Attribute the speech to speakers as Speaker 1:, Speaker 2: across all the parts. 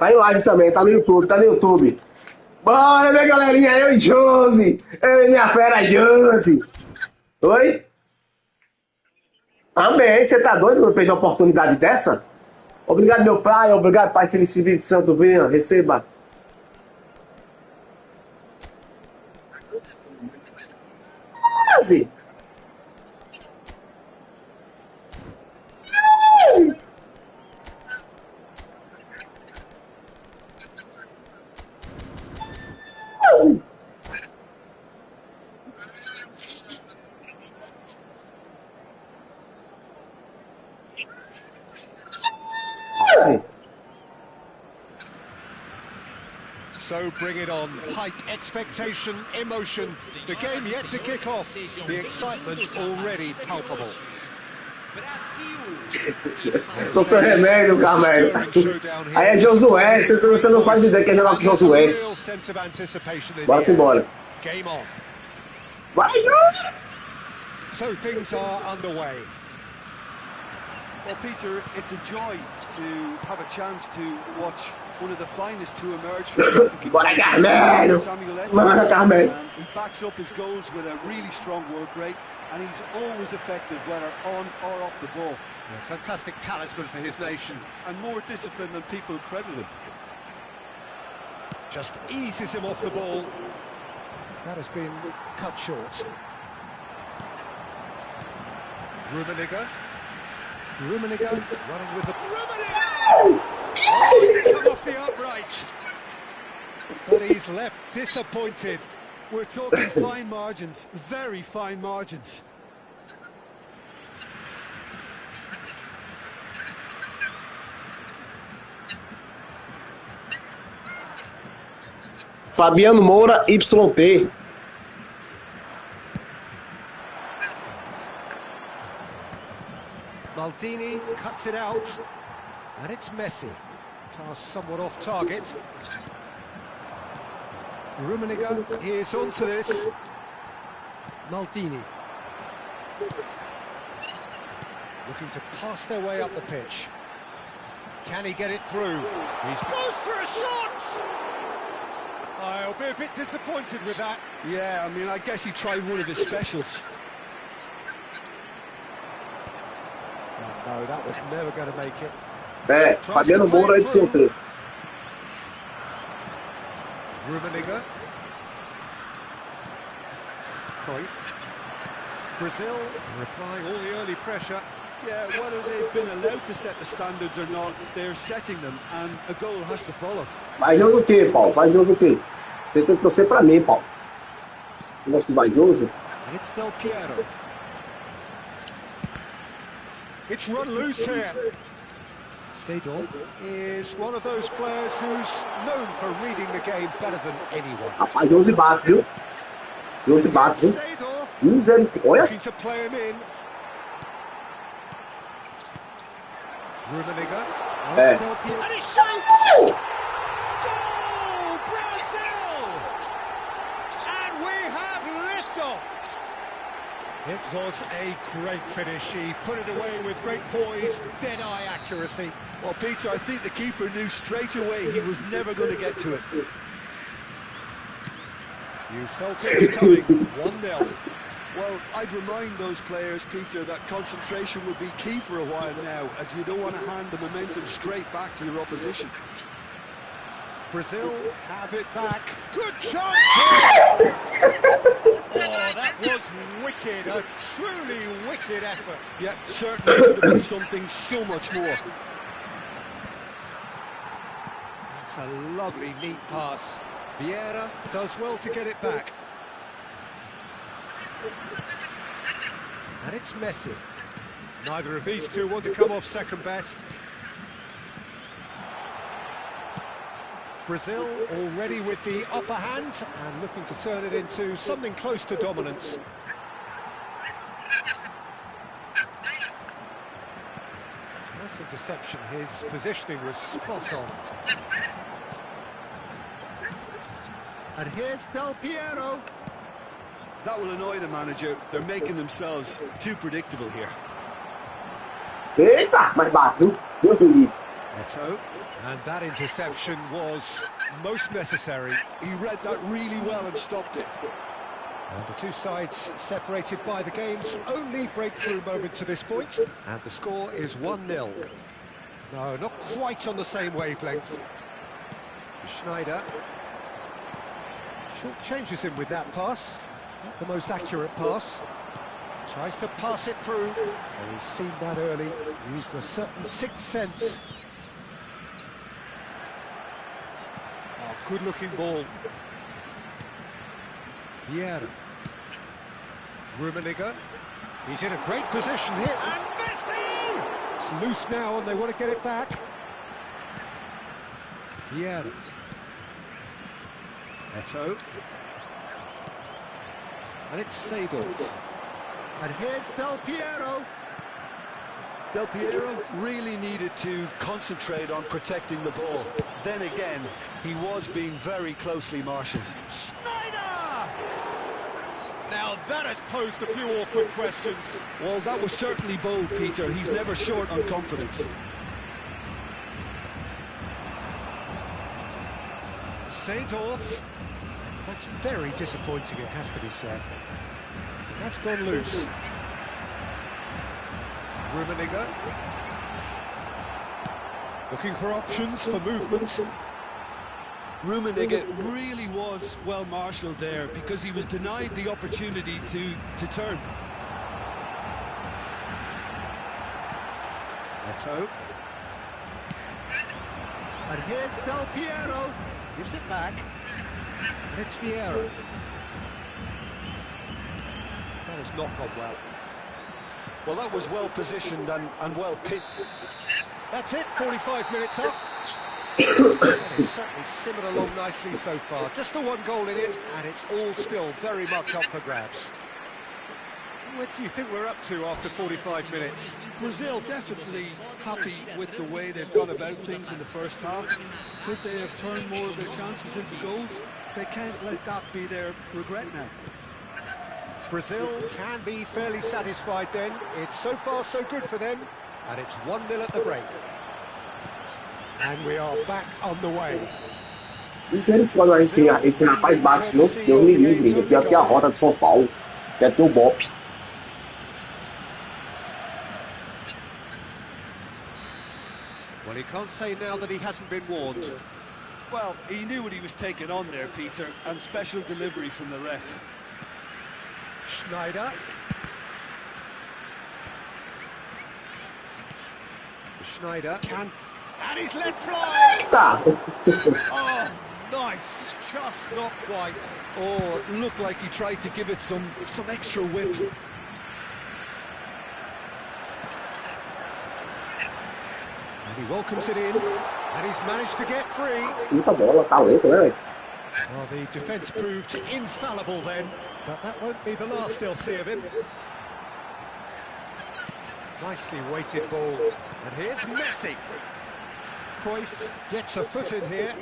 Speaker 1: Tá em live também, tá no YouTube, tá no YouTube. Bora, minha galerinha, eu e Josue. Eu e minha fera Josue. Oi? Amém, você tá doido por perder uma oportunidade dessa? Obrigado, meu pai, obrigado, Pai Filho e Espírito Santo, venha, receba. Quase.
Speaker 2: So bring it on. Hype, expectation, emotion. The game yet to kick off. The excitement already palpable.
Speaker 1: Tô sem remédio, Carmelo. Aí é Josue, você não faz ideia que é jogar com Josue. Bora embora.
Speaker 2: Game on.
Speaker 1: Vai, Josue!
Speaker 2: So things are underway.
Speaker 3: Well, Peter, it's a joy to have a chance to watch one of the finest to emerge from
Speaker 1: Bora, Carmelo! Bora, Carmelo!
Speaker 3: He backs up his goals with a really strong work rate, and he's always effective, whether on or off the ball.
Speaker 2: A fantastic talisman for his nation.
Speaker 3: And more disciplined than people credit him.
Speaker 2: Just eases him off the ball. That has been cut short. Rummenigge running with the... Rummenigge! Oh, he's come off the upright. But he's left disappointed.
Speaker 3: We're talking fine margins, very fine margins.
Speaker 1: Fabiano Moura, YT.
Speaker 2: Maldini cuts it out, and it's Messi. Pass somewhat off target. Rummenigge is onto this. Maldini. Looking to pass their way up the pitch. Can he get it through? He's goes for a shot! I'll be a bit disappointed with that.
Speaker 3: Yeah, I mean, I guess he tried one of his specials.
Speaker 2: No, that was never going to make it.
Speaker 1: É, Fabiano Moura, YT.
Speaker 2: Rummenigge. Cruyff. Brazil replying all the early pressure.
Speaker 3: Yeah, whether they've been allowed to set the standards or not, they're setting them, and a goal has to follow.
Speaker 1: Vai jogo o quê, Paulo? Vai jogo o quê? Você tem que torcer pra mim, Paulo. Você gosta de vai jogo?
Speaker 2: And it's Del Piero. It's run loose here. Seedorf is one of those players who's known for reading the game better than anyone.
Speaker 1: Rapaz, Josue bate, viu? Josue bate, viu? Misericórdia.
Speaker 2: Looking to play him in. Rummenigge.
Speaker 1: É.
Speaker 2: And he shoots! Goal, Brazil! And we have liftoff. It was a great finish. He put it away with great poise, dead-eye accuracy.
Speaker 3: Well, Peter, I think the keeper knew straight away he was never going to get to it.
Speaker 2: You felt it was coming. 1-0.
Speaker 3: Well, I'd remind those players, Peter, that concentration will be key for a while now, as you don't want to hand the momentum straight back to your opposition.
Speaker 2: Brazil have it back. Good chance! Oh, that was wicked. A truly wicked effort.
Speaker 3: Yeah, certainly could have been something so much more.
Speaker 2: It's a lovely, neat pass. Vieira does well to get it back. And it's Messi. Neither of these two want to come off second best. Brazil already with the upper hand and looking to turn it into something close to dominance. Nice interception. His positioning was spot on. And here's Del Piero.
Speaker 3: That will annoy the manager. They're making themselves too predictable here.
Speaker 1: Eita, mas bate, viu? Deus me livre.
Speaker 2: Eto'o, and that interception was most necessary.
Speaker 3: He read that really well and stopped it.
Speaker 2: And the two sides separated by the game's only breakthrough moment to this point. And the score is 1-0. No, not quite on the same wavelength. Schneider short changes him with that pass. Not the most accurate pass. Tries to pass it through. Oh, he's seen that early. Used a certain sixth sense. Oh, good-looking ball. Vieira. Rummenigge. He's in a great position here. And Messi! It's loose now and they want to get it back. Vieira. Eto'o. And it's Seedorf. And here's Del Piero.
Speaker 3: Del Piero really needed to concentrate on protecting the ball. Then again, he was being very closely marshalled.
Speaker 2: Schneider! Now that has posed a few awkward questions.
Speaker 3: Well, that was certainly bold, Peter. He's never short on confidence.
Speaker 2: Seedorf. That's very disappointing, it has to be said. That's gone loose. Rummenigge. Looking for options for movement.
Speaker 3: Rummenigge really was well marshalled there because he was denied the opportunity to turn.
Speaker 2: Eto'o. And here's Del Piero. Gives it back. And it's Vieira. That has not gone well.
Speaker 3: Well, that was well positioned and well pinned.
Speaker 2: That's it, 45 minutes up. It's certainly simmered along nicely so far. Just the one goal in it, and it's all still very much up for grabs. What do you think we're up to after 45 minutes?
Speaker 3: Brazil definitely happy with the way they've gone about things in the first half. Could they have turned more of their chances into goals? They can't let that be their regret now.
Speaker 2: Brazil can be fairly satisfied then. It's so far so good for them, and it's 1-0 at the break. And we are back on the way.
Speaker 1: Quando esse rapaz bate no, Deus me livre, ele deu até a rota de São Paulo, deve ter o bope.
Speaker 2: Well, he can't say now that he hasn't been warned.
Speaker 3: Well, he knew what he was taking on there, Peter, and special delivery from the ref.
Speaker 2: Schneider. Schneider can... And he's let fly! Oh, nice. Just not quite.
Speaker 3: Oh, it looked like he tried to give it some extra whip.
Speaker 2: And he welcomes it in, and he's managed to get free. Well, the defence proved infallible then, but that won't be the last they'll see of him. Nicely weighted ball, and here's Messi. Cruyff gets a foot in here.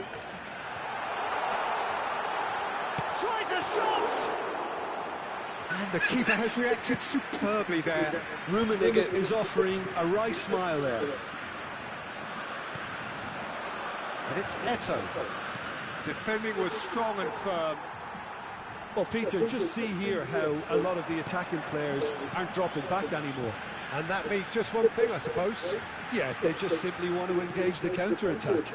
Speaker 2: Tries a shot! And the keeper has reacted superbly there.
Speaker 3: Rummenigge is offering a wry smile there.
Speaker 2: And it's Eto'o. Defending was strong and firm.
Speaker 3: Well, Peter, just see here how a lot of the attacking players aren't dropping back anymore.
Speaker 2: And that means just one thing, I suppose.
Speaker 3: Yeah, they just simply want to engage the counter-attack.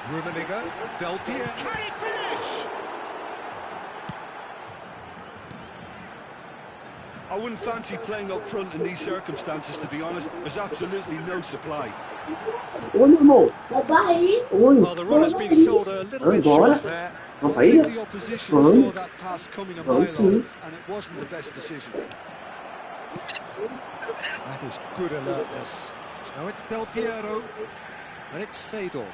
Speaker 2: Rummenigge, Del Piero. Can he finish?
Speaker 3: I wouldn't fancy playing up front in these circumstances, to be honest. There's absolutely no supply.
Speaker 2: Well, the run has been sold a little bit short there.
Speaker 3: I think the opposition saw that pass coming a mile off, and it wasn't the best decision.
Speaker 2: That is good alertness. Now it's Del Piero, and it's Seedorf.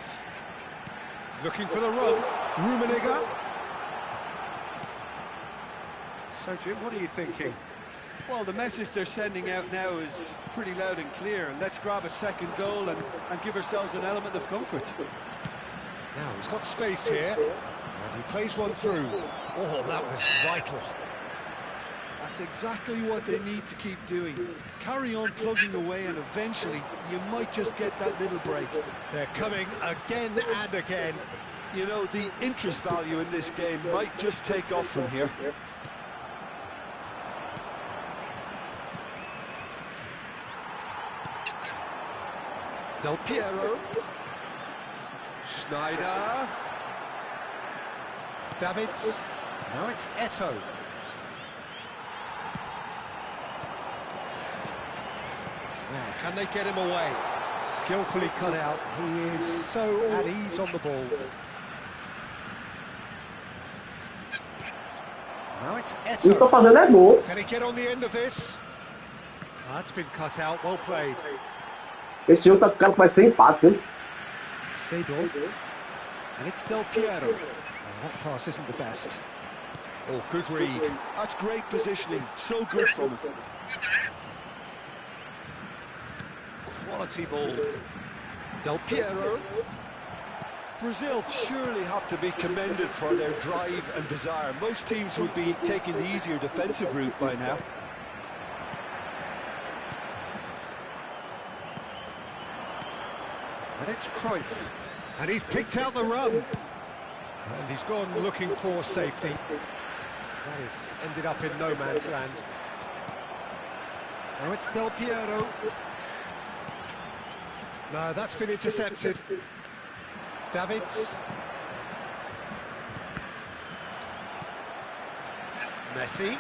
Speaker 2: Looking for the run, Rummenigge. So, Jim, what are you thinking?
Speaker 3: Well, the message they're sending out now is pretty loud and clear. Let's grab a second goal and give ourselves an element of comfort.
Speaker 2: Now, he's got space here, and he plays one through. Oh, that was vital.
Speaker 3: That's exactly what they need to keep doing. Carry on plugging away, and eventually you might just get that little break.
Speaker 2: They're coming again and again.
Speaker 3: You know, the interest value in this game might just take off from here.
Speaker 2: Del Piero. Schneider. Davids. Now it's Eto'o. Now, can they get him away? Skillfully cut out. He is so at ease on the ball. Now it's
Speaker 1: Não tô fazendo é gol.
Speaker 2: Can he get on the end of this? That's been cut out. Well played.
Speaker 1: Esse jogo tá ficando que vai ser empate, hein?
Speaker 2: Seedorf. And it's Del Piero. Oh, that pass isn't the best. Oh, good read.
Speaker 3: That's great positioning. So good from him.
Speaker 2: Quality ball. Del Piero.
Speaker 3: Brazil surely have to be commended for their drive and desire. Most teams would be taking the easier defensive route by now.
Speaker 2: And it's Cruyff. And he's picked out the run. And he's gone looking for safety. That has ended up in no man's land. Now it's Del Piero. No, that's been intercepted. Davids. Messi.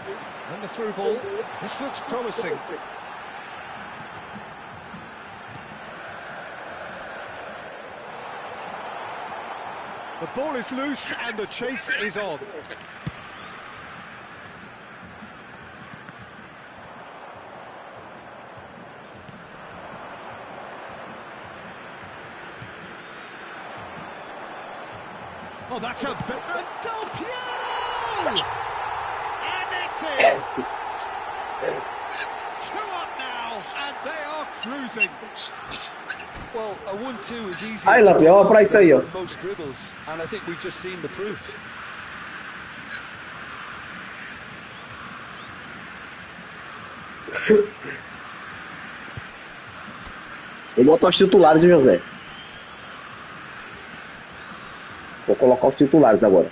Speaker 2: And the through ball. This looks promising. The ball is loose and the chase is on. Oh, that's a Del Piero! And it's in! 2 up now, and they are cruising.
Speaker 3: Well, a 1-2 is easy.
Speaker 1: Aí, Lampião, ó pra isso aí, ó.
Speaker 3: Most dribbles, and I think we've just seen the proof.
Speaker 1: Vou botar os titulares, José. Vou colocar os titulares agora.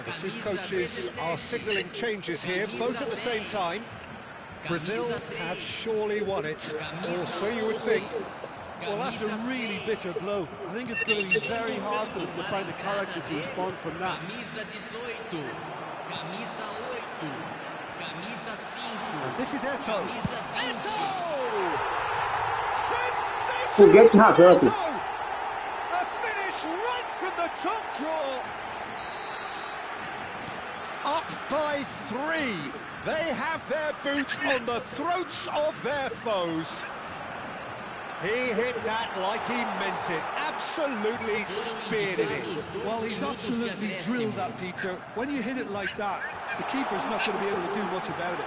Speaker 2: The two coaches are signalling changes here, both at the same time. Brazil have surely won it, or so you would think.
Speaker 3: Well, that's a really bitter blow. I think it's going to be very hard for them to find the character to respond from that.
Speaker 2: And this is Eto'o. Eto'o!
Speaker 1: Foguete rasante.
Speaker 2: A finish right from the top draw. Up by 3. They have their boots on the throats of their foes. He hit that like he meant it. Absolutely speared it in.
Speaker 3: Well, he's absolutely drilled that, Peter. When you hit it like that, the keeper's not going to be able to do much about it.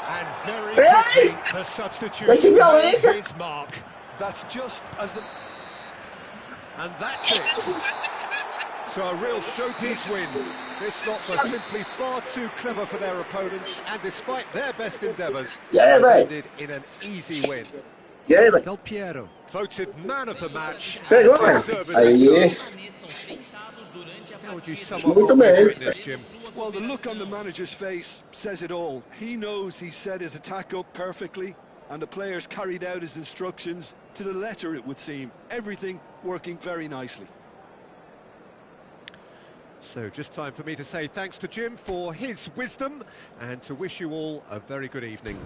Speaker 2: And very quickly, the substitution made his mark.
Speaker 3: That's just as the...
Speaker 2: And that's it. So a real showpiece win. This lot were simply far too clever for their opponents, and despite their best endeavours, it ended in an easy win. Del Piero, voted man of the match.
Speaker 1: Pegou, velho.
Speaker 2: How would you sum up what we've witnessed, Jim?
Speaker 3: Well, the look on the manager's face says it all. He knows he set his attack up perfectly, and the players carried out his instructions to the letter, it would seem. Everything working very nicely.
Speaker 2: So just time for me to say thanks to Jim for his wisdom and to wish you all a very good evening.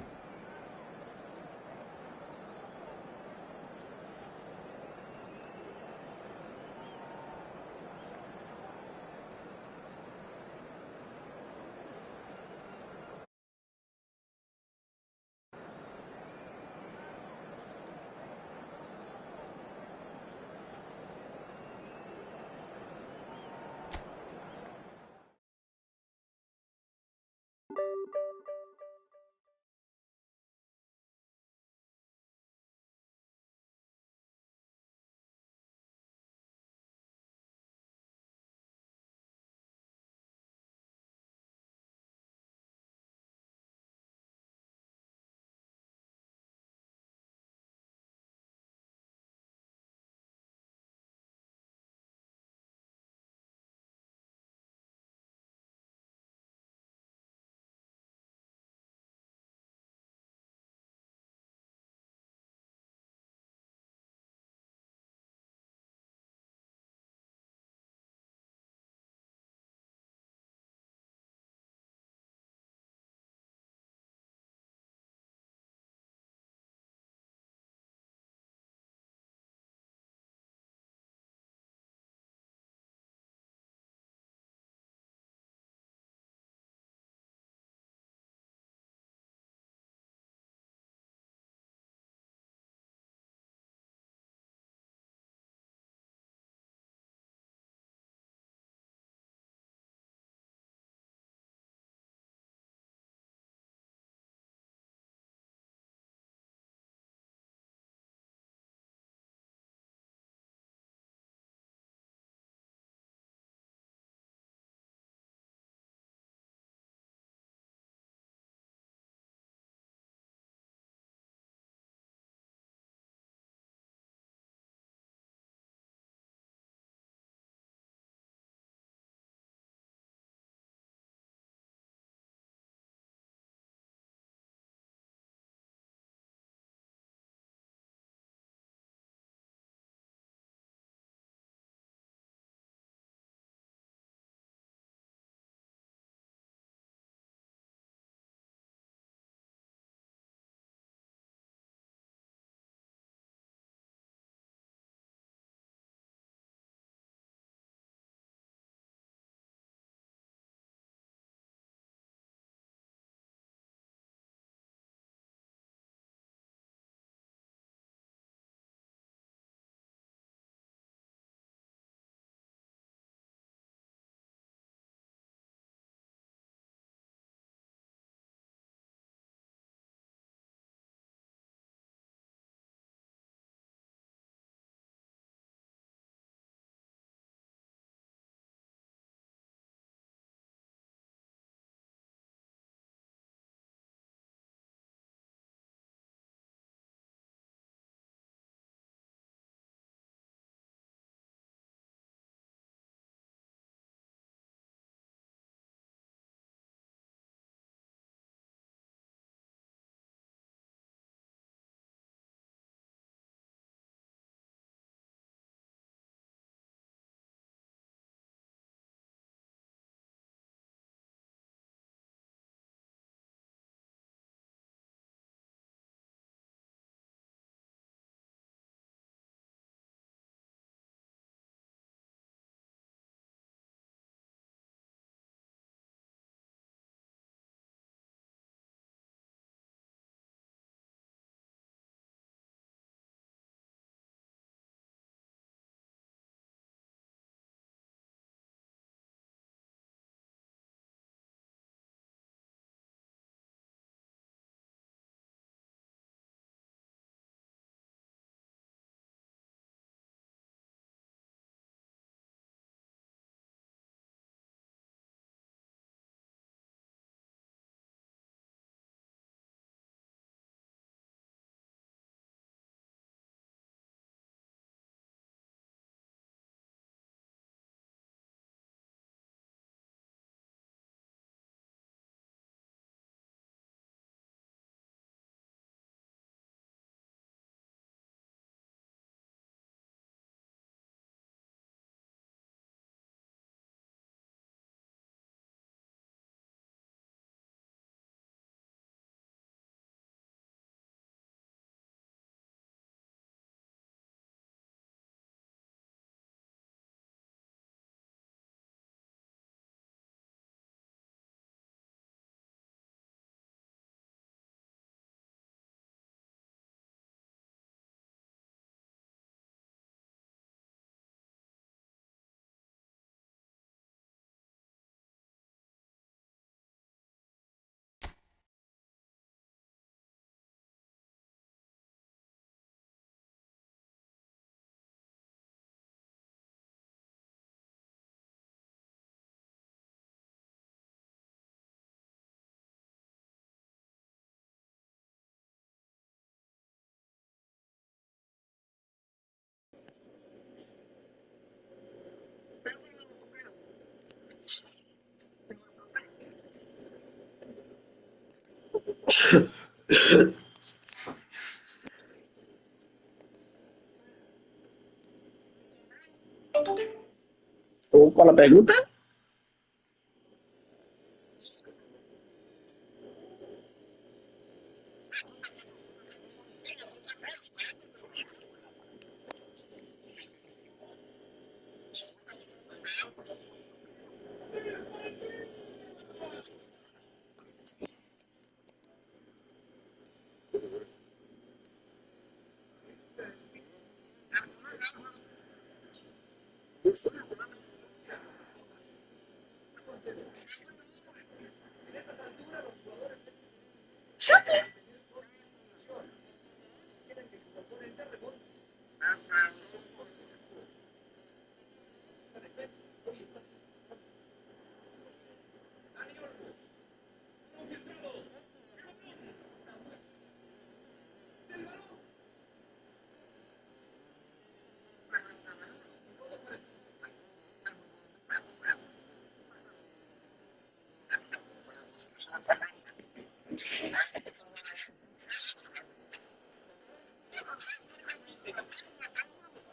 Speaker 1: ¿Cuál la pregunta?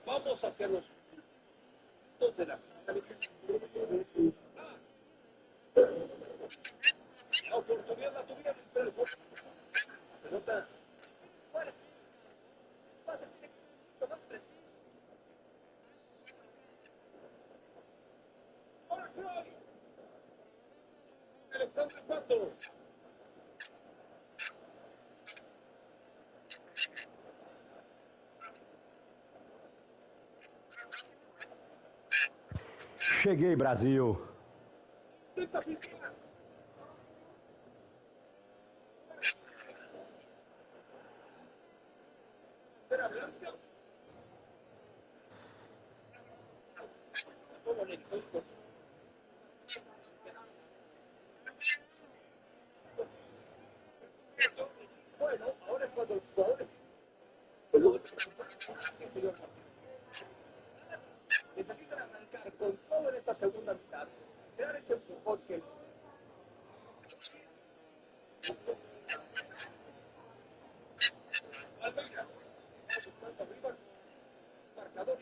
Speaker 4: Vamos hacia los puntos de la oportunidad la tuvieron, pero la pelota fuera. Pasa directo, más preciso. Ahora Croy. Alexander Pato.
Speaker 5: Cheguei, Brasil.
Speaker 4: Tenta pintar. Espera, adelante. Todo lento. Bueno, ahora es cuando los jugadores necesitan arrancar con todo en esta segunda mitad. Crear ese empujón que Almeida. Arriba, marcador.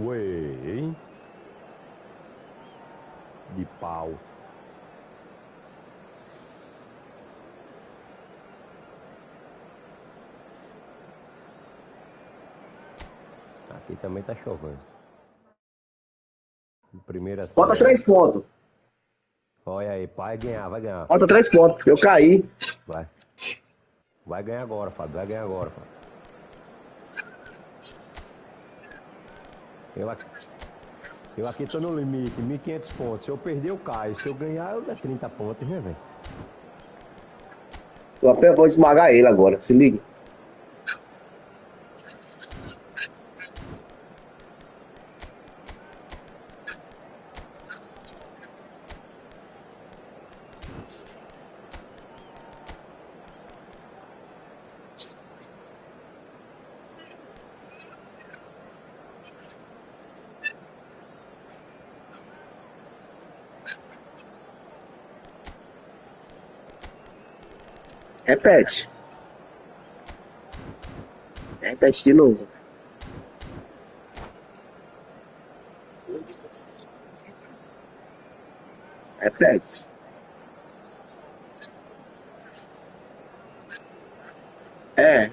Speaker 5: Ué. De pau. Aqui também tá chovendo. Primeira.
Speaker 1: Bota 3 pontos.
Speaker 5: Olha aí, vai ganhar, vai ganhar.
Speaker 1: Bota 3 pontos, eu caí.
Speaker 5: Vai. Vai ganhar agora, Fábio. Vai ganhar agora, Fábio. Eu aqui tô no limite, 1.500 pontos. Se eu perder, eu caio. Se eu ganhar, eu dou 30 pontos, né, velho?
Speaker 1: Eu apenas vou esmagar ele agora, se liga. Repete. Repete de novo. Repete. É.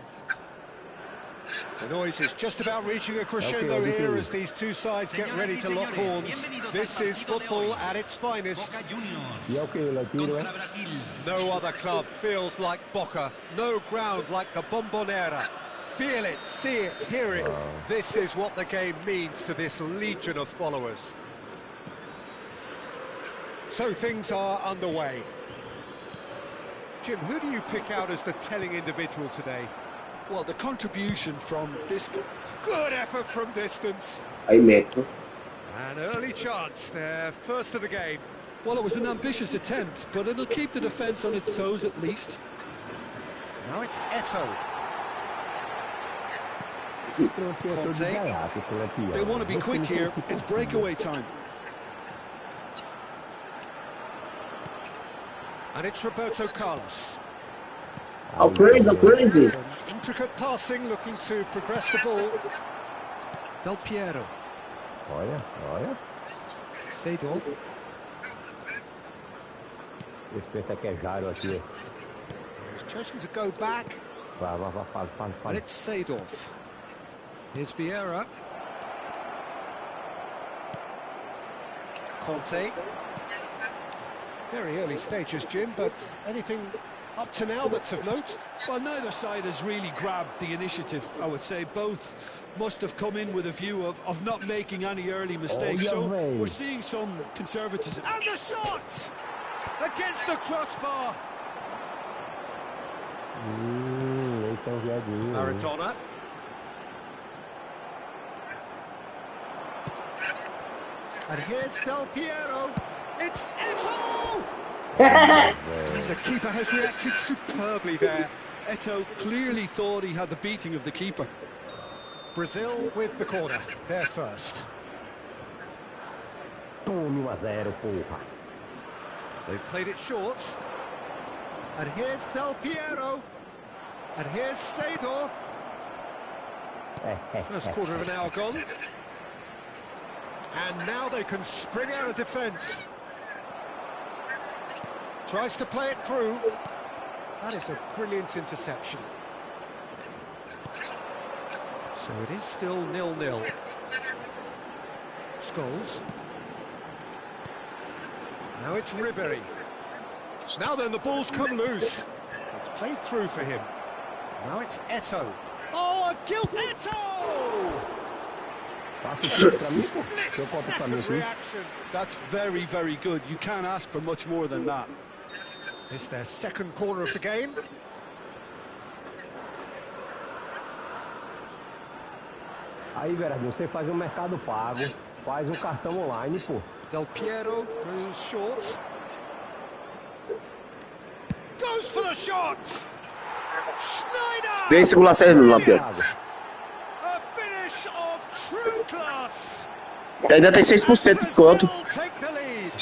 Speaker 2: The noise is just about reaching a crescendo here as these two sides get ready to lock horns. This is football at its finest.
Speaker 5: E é o que, Latino, é?
Speaker 2: No other club feels like Boca, no ground like the Bombonera. Feel it, see it, hear it. This is what the game means to this legion of followers. So things are underway. Jim, who do you pick out as the telling individual today?
Speaker 3: Well, the contribution from this...
Speaker 2: Good effort from distance.
Speaker 1: Aí meto.
Speaker 2: An early chance, their first of the game.
Speaker 3: Well, it was an ambitious attempt, but it'll keep the defence on its toes at least.
Speaker 2: Now it's Eto'o.
Speaker 3: They want to be quick here. It's breakaway time.
Speaker 2: And it's Roberto Carlos.
Speaker 1: Oh, crazy, crazy.
Speaker 2: Intricate passing, looking to progress the ball. Del Piero.
Speaker 5: Olha.
Speaker 2: Seedorf.
Speaker 5: Esse pensa que é Jairo aqui.
Speaker 2: He's chosen to go back.
Speaker 5: Vai.
Speaker 2: And it's Seedorf. Here's Vieira. Conte. Very early stages, Jim, but anything up to now that's of note?
Speaker 3: Well, neither side has really grabbed the initiative, I would say. Both must have come in with a view of not making any early mistakes. So we're seeing some conservatism.
Speaker 2: And the shot! Against the crossbar!
Speaker 5: Esse é um viadinho.
Speaker 2: Maradona. And here's Del Piero. It's Eto'o! The keeper has reacted superbly there.
Speaker 3: Eto'o clearly thought he had the beating of the keeper.
Speaker 2: Brazil with the corner, they're first.
Speaker 5: Tome 1-0, porra.
Speaker 2: They've played it short. And here's Del Piero. And here's Seedorf. First quarter of an hour gone. And now they can spring out of defence. Tries to play it through. That is a brilliant interception. So it is still 0-0. Scholes. Now it's Ribery. Now then, the ball's come loose. It's played through for him. Now it's Eto'o. Oh, a gilt Eto'o! Reaction.
Speaker 3: That's very, very good. You can't ask for much more than that.
Speaker 2: It's their second corner of the game.
Speaker 5: Aí, Veradinho, você faz um mercado pago, faz um cartão online, pô.
Speaker 2: Del Piero goes short. Goes for the shot! Schneider!
Speaker 1: Vem segurar saindo lá, Pedro.
Speaker 2: A finish of true class.
Speaker 1: Ainda tem 6% de desconto.
Speaker 2: Take the lead.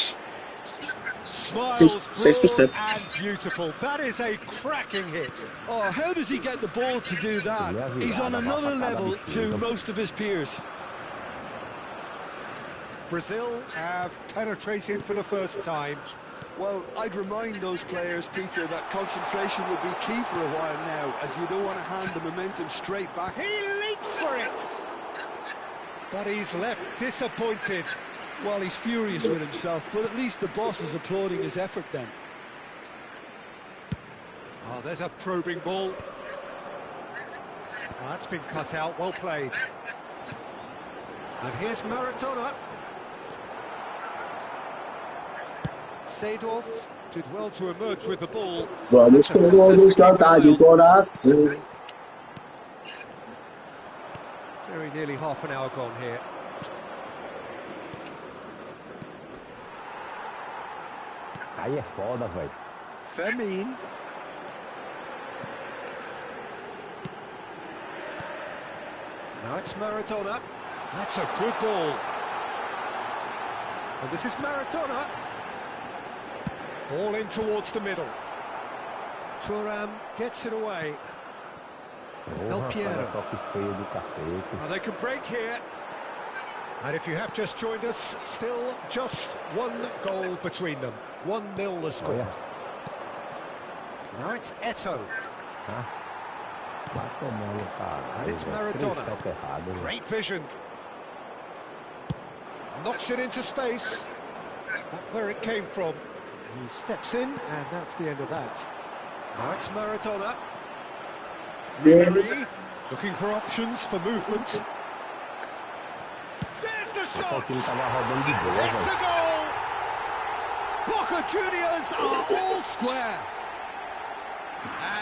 Speaker 1: 6%.
Speaker 2: And beautiful. That is a cracking hit.
Speaker 3: Oh, how does he get the ball to do that? He's on another level to most of his peers.
Speaker 2: Brazil have penetrated for the first time.
Speaker 3: Well, I'd remind those players, Peter, that concentration will be key for a while now, as you don't want to hand the momentum straight back.
Speaker 2: He leaps for it. But he's left disappointed.
Speaker 3: Well, he's furious with himself, but at least the boss is applauding his effort then.
Speaker 2: Oh, there's a probing ball. Oh, that's been cut out, well played. And here's Maradona. Seedorf did well to emerge with the ball.
Speaker 1: Vamos todos cantar de coração.
Speaker 2: Very nearly half an hour gone here.
Speaker 5: Aí é foda, velho.
Speaker 2: Firmino. Now it's Maradona. That's a good ball. And this is Maradona. Ball in towards the middle. Thuram gets it away. El Piero. Oh, they can break here. And if you have just joined us, still just one goal between them. 1-0 the score.
Speaker 5: Oh, yeah.
Speaker 2: Now it's Eto'o. And it's Maradona. Great vision. Knocks it into space. Not where it came from. He steps in, and that's the end of that. Now it's Maradona. Ribery, looking for options for movement. There's the shot! It's a goal! Boca Juniors are all square.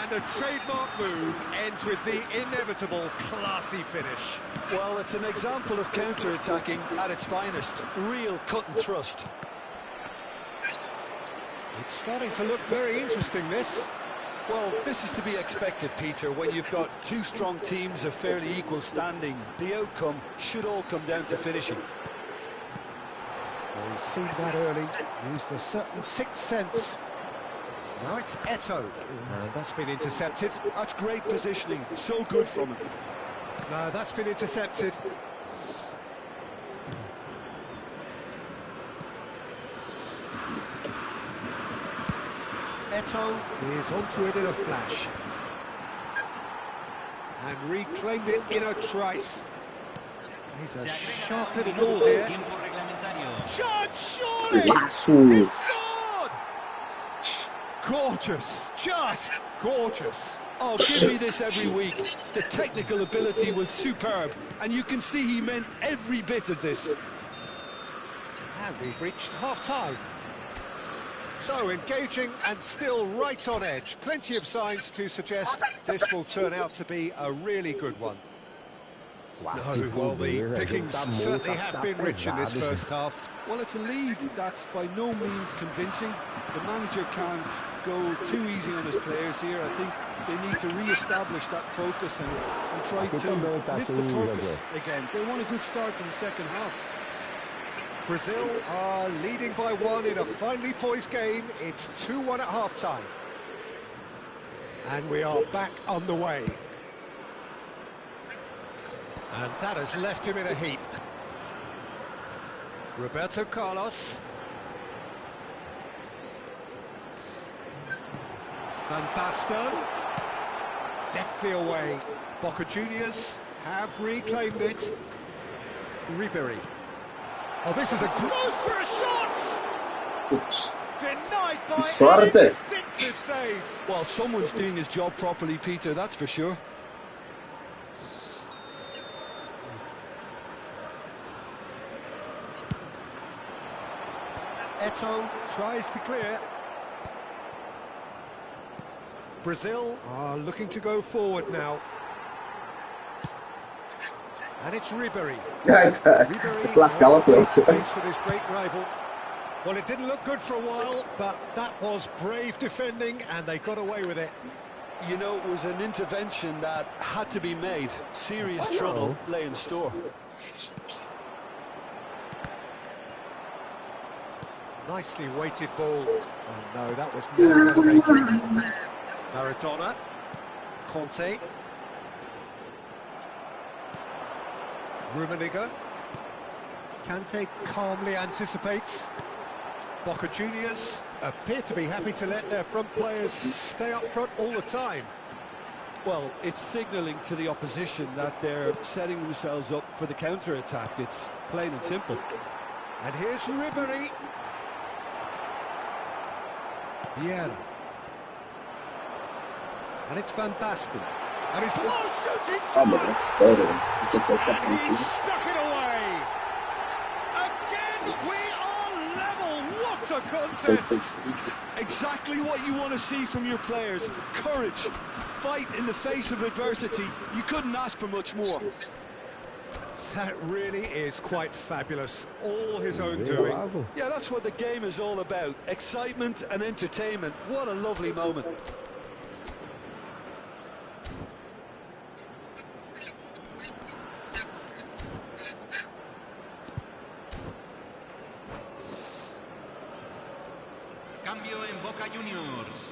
Speaker 2: And a trademark move ends with the inevitable classy finish.
Speaker 3: Well, it's an example of counter-attacking at its finest. Real cut and thrust.
Speaker 2: It's starting to look very interesting, this.
Speaker 3: Well, this is to be expected, Peter, when you've got two strong teams of fairly equal standing. The outcome should all come down to finishing.
Speaker 2: Well, he's seen that early, used a certain sixth sense. Now it's Eto'o, and that's been intercepted.
Speaker 3: That's great positioning, so good from him.
Speaker 2: No, that's been intercepted. Eto'o is onto it in a flash. And reclaimed it in a trice. He's a sharp little ball here. Shot, surely! He scored! Gorgeous, just gorgeous.
Speaker 3: Oh, give me this every week. The technical ability was superb, and you can see he meant every bit of this.
Speaker 2: And we've reached half-time. So engaging and still right on edge. Plenty of signs to suggest this will turn out to be a really good one. No, well, the pickings certainly have been rich in this first half.
Speaker 3: Well, it's a lead that's by no means convincing. The manager can't go too easy on his players here. I think they need to re-establish that focus and try to lift the purpose again. They want a good start to the second half.
Speaker 2: Brazil are leading by 1 in a finely poised game. It's 2-1 at half-time. And we are back on the way. And that has left him in a heap. Roberto Carlos. Van Basten. Deftly away. Boca Juniors have reclaimed it. Ribery. Oh, this is a growth for a shot! Denied by an instinctive save.
Speaker 3: Well, someone's doing his job properly, Peter, that's for sure.
Speaker 2: Eto'o tries to clear. Brazil are looking to go forward now. And it's Ribery.
Speaker 1: Lascava
Speaker 2: face with his great rival. Well, it didn't look good for a while, but that was brave defending, and they got away with it.
Speaker 3: You know, it was an intervention that had to be made. Serious trouble lay in store.
Speaker 2: Nicely weighted ball. Oh no, that was Maradona. Conte. Rummenigge. Kante calmly anticipates. Boca Juniors appear to be happy to let their front players stay up front all the time.
Speaker 3: Well, it's signalling to the opposition that they're setting themselves up for the counter-attack. It's plain and simple.
Speaker 2: And here's Ribery. Vieira. And it's Van Basten. And he's shooting chance! And he's stuck it away! Again, we are level! What a contest!
Speaker 3: Exactly what you want to see from your players. Courage, fight in the face of adversity. You couldn't ask for much more.
Speaker 2: That really is quite fabulous. All his own doing.
Speaker 3: Yeah, that's what the game is all about. Excitement and entertainment. What a lovely moment.
Speaker 6: Cambio en Boca Juniors.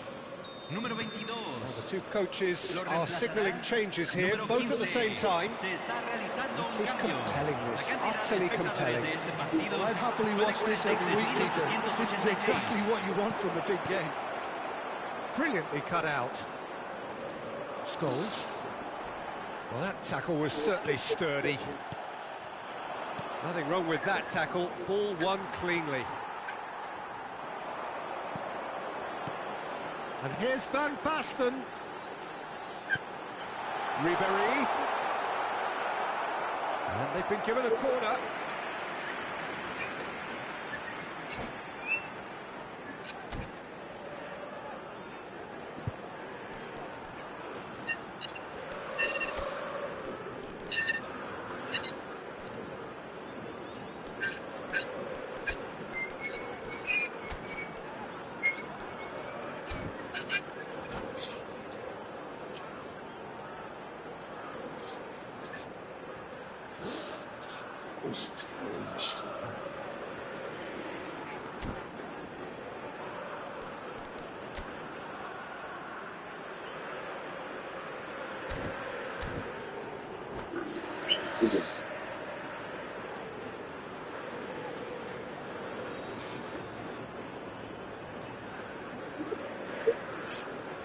Speaker 6: Número 22.
Speaker 2: Well, the two coaches are signalling changes here, both at the same time. It is compelling, this, utterly compelling.
Speaker 3: Well, I'd happily watch this every week, Peter. This is exactly what you want from a big game.
Speaker 2: Brilliantly cut out. Scholes. Well, that tackle was certainly sturdy. Nothing wrong with that tackle. Ball won cleanly. And here's Van Basten. Ribery. And they've been given a corner.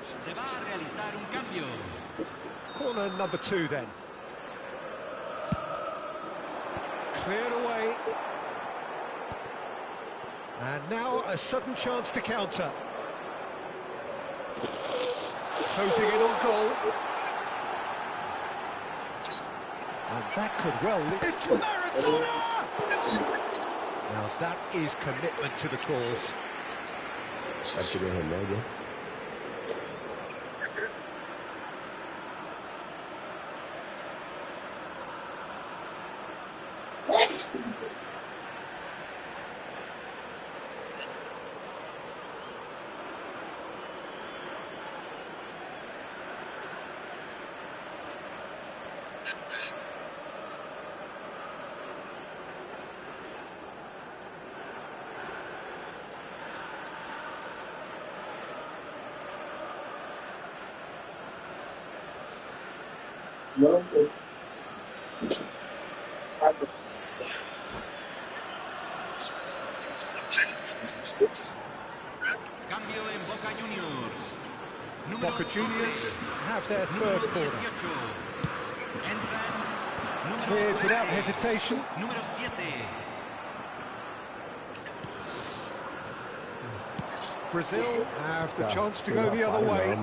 Speaker 6: Se va a realizar un cambio.
Speaker 2: Corner number 2 then. Cleared away. And now a sudden chance to counter. Closing in on goal. And that could well lead. It's Maradona! Now that is commitment to the cause.
Speaker 6: Cambio en Boca Juniors.
Speaker 2: Boca Juniors have their third corner. Cleared without hesitation.
Speaker 6: Número 7.
Speaker 2: Brazil have the chance to go the other way.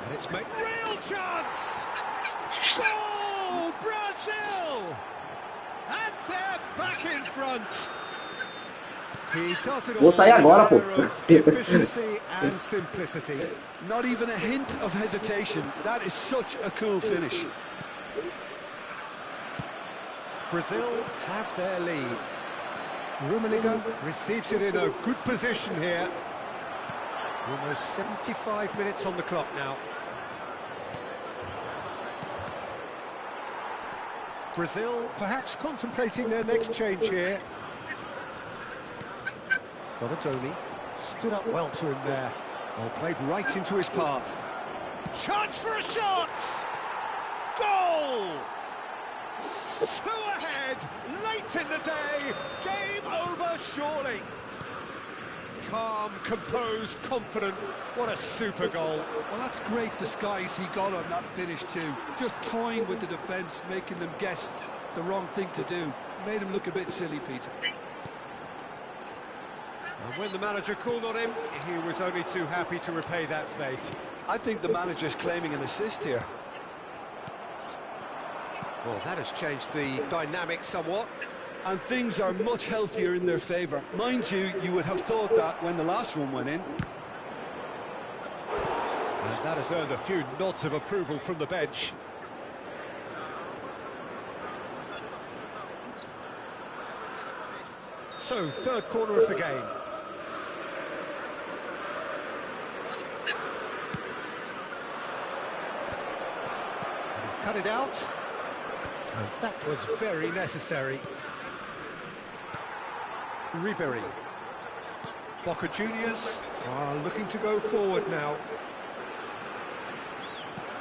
Speaker 2: And it's made real chance! Goal! Brazil! And they're back in front. He does it all
Speaker 1: Vou sair agora, pô.
Speaker 2: of efficiency and simplicity.
Speaker 3: Not even a hint of hesitation. That is such a cool finish.
Speaker 2: Brazil have their lead. Rummenigge receives it in a good position here. Almost 75 minutes on the clock now. Brazil perhaps contemplating their next change here. Donadoni stood up well to him there. Well, played right into his path. Chance for a shot! Goal! 2 ahead, late in the day, game over surely. calm, composed, confident. What a super goal.
Speaker 3: Well, that's great disguise he got on that finish too. Just toying with the defence, making them guess the wrong thing to do. Made him look a bit silly, Peter.
Speaker 2: And when the manager called on him, he was only too happy to repay that faith.
Speaker 3: I think the manager's claiming an assist here.
Speaker 2: Well, that has changed the dynamic somewhat.
Speaker 3: And things are much healthier in their favour. Mind you, you would have thought that when the last one went in.
Speaker 2: And that has earned a few nods of approval from the bench. So, third corner of the game. He's cut it out. And that was very necessary. Ribery. Boca Juniors are looking to go forward now.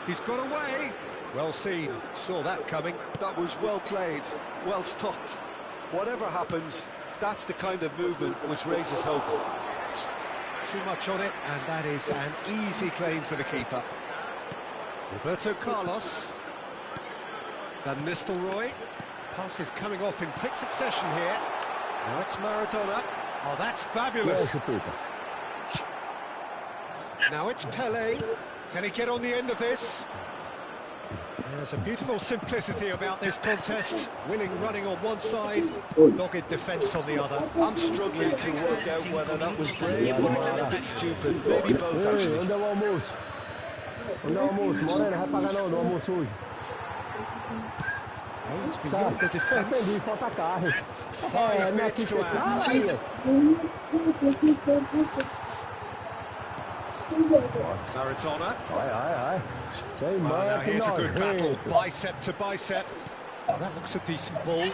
Speaker 2: He's got away. Well seen. Saw that coming.
Speaker 3: That was well played, well stopped. Whatever happens, that's the kind of movement which raises hope.
Speaker 2: Too much on it, and that is an easy claim for the keeper. Roberto Carlos. Van Nistelrooy. Passes coming off in quick succession here. Now it's Maradona. Oh, that's fabulous. Now it's Pele. Can he get on the end of this? There's a beautiful simplicity about this contest. Willing running on one side, dogged defence on the other.
Speaker 3: I'm struggling to work out whether that was brave or a bit stupid. Maybe both, actually.
Speaker 5: Onde é o almoço? Onde é o almoço? Morena, vai pagar não, do almoço hoje.
Speaker 2: Aims beyond the defence.
Speaker 5: Entendi, falta carne.
Speaker 2: 5 minutes to add. Maradona.
Speaker 5: Ai. Sem
Speaker 2: Well, now
Speaker 5: mãe,
Speaker 2: here's a good battle,
Speaker 5: nojento.
Speaker 2: bicep to bicep. Oh, that looks a decent ball.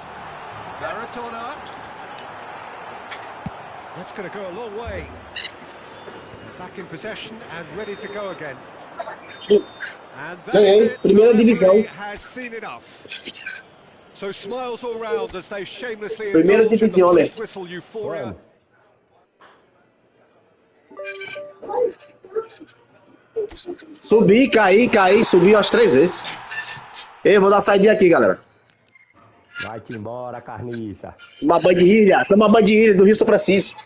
Speaker 2: Maradona. That's going to go a long way. Back in possession and ready to go again. And that's it.
Speaker 1: Primeira
Speaker 2: The
Speaker 1: divisão.
Speaker 2: referee has seen enough. So smiles all round as they shamelessly
Speaker 1: Primeira
Speaker 2: indulge in the
Speaker 1: divisione.
Speaker 2: post-whistle euphoria.
Speaker 1: Subi, caí, subi umas 3 vezes. Ei, vou dar saída aqui, galera.
Speaker 5: Vai-te embora, carniça.
Speaker 1: Uma bandeira do Rio São Francisco.